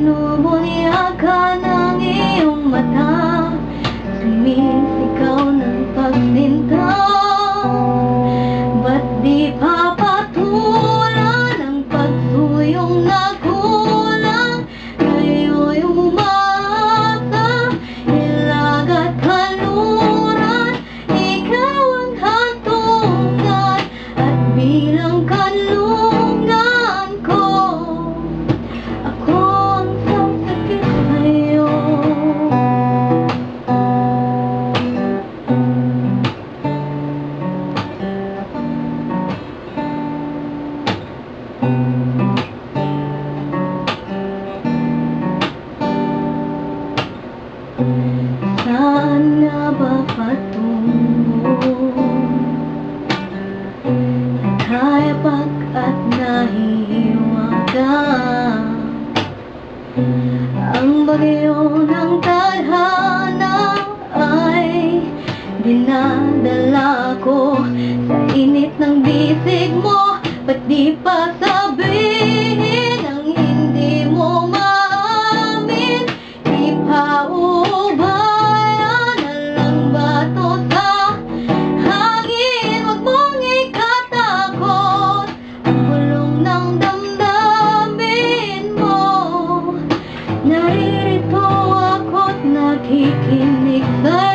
Binubunyakan ng iyong mata, sumisigaw ng pagsinta. Ba't di papatulan ang pagsuyong nakulang? Ngayon'y umaasa, hilag at kanluran. Ikaw ang hantungan at bilang kanlungan ko. Ako ang sasakit sa'yo. Saan na ba patungo? Naghayapak at nahihiwaga. Ang bagyo ng tadhana ay dinadala ko sa init ng bisig mo. Ba't di pa sabihin ang hindi mo maamin? Ipaubayan na lang ba to sa hangin? Huwag mong ikatakot ang bulong ng damdamin mo. Naririto ako't nakikinig sa'yo.